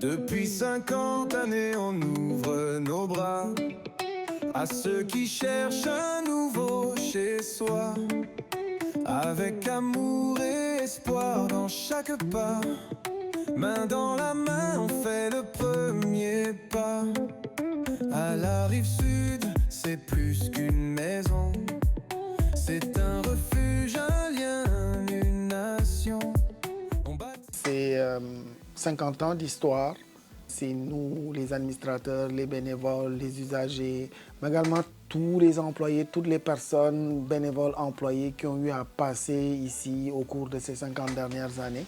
Depuis 50 années, on ouvre nos bras à ceux qui cherchent un nouveau chez soi. Avec amour et espoir dans chaque pas, main dans la main, on fait le premier pas. À la rive sud, c'est plus qu'une maison, c'est un refuge, un lien, une nation. C'est 50 ans d'histoire. C'est nous, les administrateurs, les bénévoles, les usagers, mais également tous les employés, toutes les personnes bénévoles employées qui ont eu à passer ici au cours de ces 50 dernières années.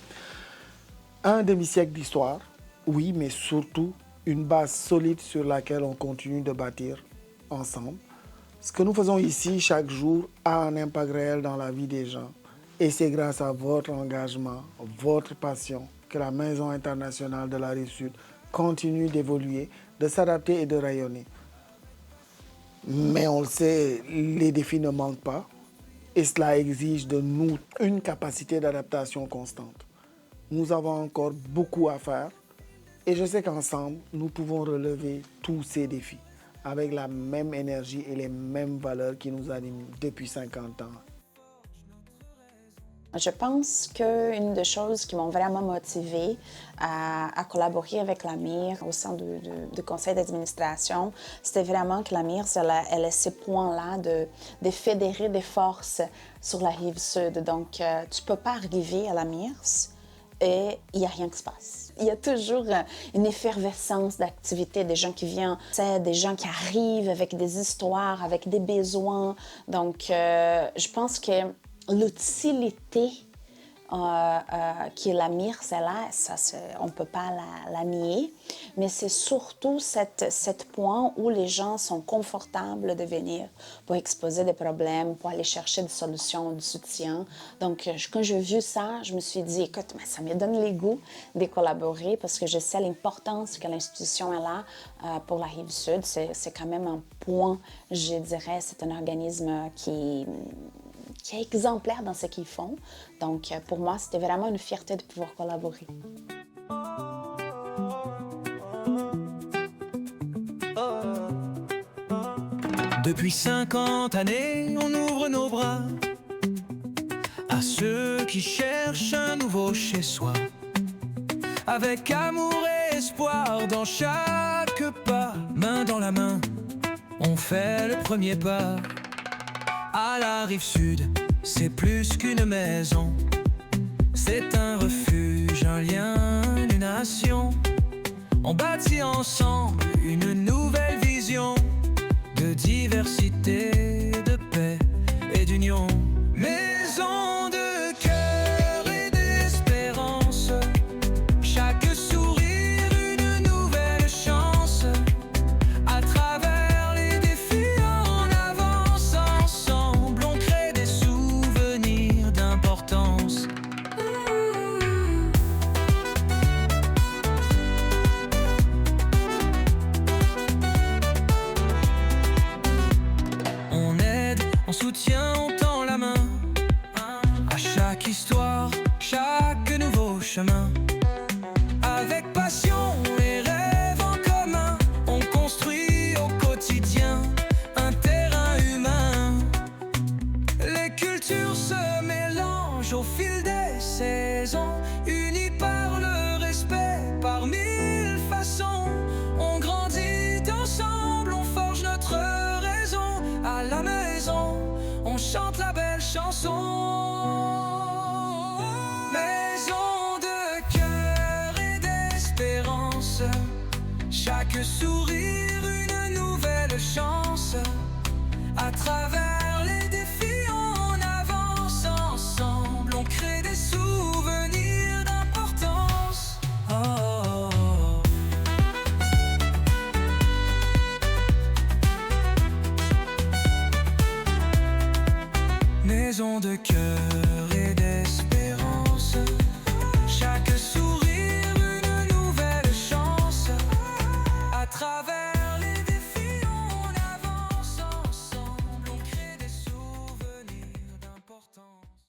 Un demi-siècle d'histoire, oui, mais surtout une base solide sur laquelle on continue de bâtir ensemble. Ce que nous faisons ici chaque jour a un impact réel dans la vie des gens. Et c'est grâce à votre engagement, votre passion, que la Maison internationale de la Rive-Sud continue d'évoluer, de s'adapter et de rayonner. Mais on le sait, les défis ne manquent pas et cela exige de nous une capacité d'adaptation constante. Nous avons encore beaucoup à faire et je sais qu'ensemble, nous pouvons relever tous ces défis avec la même énergie et les mêmes valeurs qui nous animent depuis 50 ans. Je pense qu'une des choses qui m'ont vraiment motivée à collaborer avec la MIRS au sein du conseil d'administration, c'était vraiment que la MIRS, elle a ce point-là de fédérer des forces sur la rive sud. Donc, tu ne peux pas arriver à la MIRS et il n'y a rien qui se passe. Il y a toujours une effervescence d'activités, des gens qui viennent, des gens qui arrivent avec des histoires, avec des besoins. Donc, je pense que l'utilité qui est la MIRS, on ne peut pas la nier, mais c'est surtout cet point où les gens sont confortables de venir pour exposer des problèmes, pour aller chercher des solutions, du soutien. Donc, quand j'ai vu ça, je me suis dit, écoute, mais ça me donne les goûts de collaborer parce que je sais l'importance que l'institution est là pour la Rive-Sud. C'est quand même un point, je dirais, c'est un organisme qui est exemplaire dans ce qu'ils font. Donc, pour moi, c'était vraiment une fierté de pouvoir collaborer. Depuis 50 années, on ouvre nos bras à ceux qui cherchent un nouveau chez soi. Avec amour et espoir dans chaque pas, main dans la main, on fait le premier pas. À la rive sud, c'est plus qu'une maison, c'est un refuge, un lien, une nation. On bâtit ensemble une nouvelle vision de diversité, de paix et d'union. Maison de cœur et d'espérance, chaque sourire une nouvelle chance. À travers les défis, on avance ensemble, on crée des souvenirs d'importance. On aide, on soutient, on tend la main à chaque histoire, chaque nouveau chemin. Avec passion et rêve en commun, on construit au quotidien un terrain humain. Les cultures se mélangent au fil des saisons, unis par le respect, par mille façons. On grandit ensemble, on forge notre raison. À la maison, on chante la belle chanson. Maison de cœur et d'espérance, chaque sourire une nouvelle chance. À travers les défis, on avance ensemble, on crée des souvenirs d'importance. Oh, oh, oh. Maison de cœur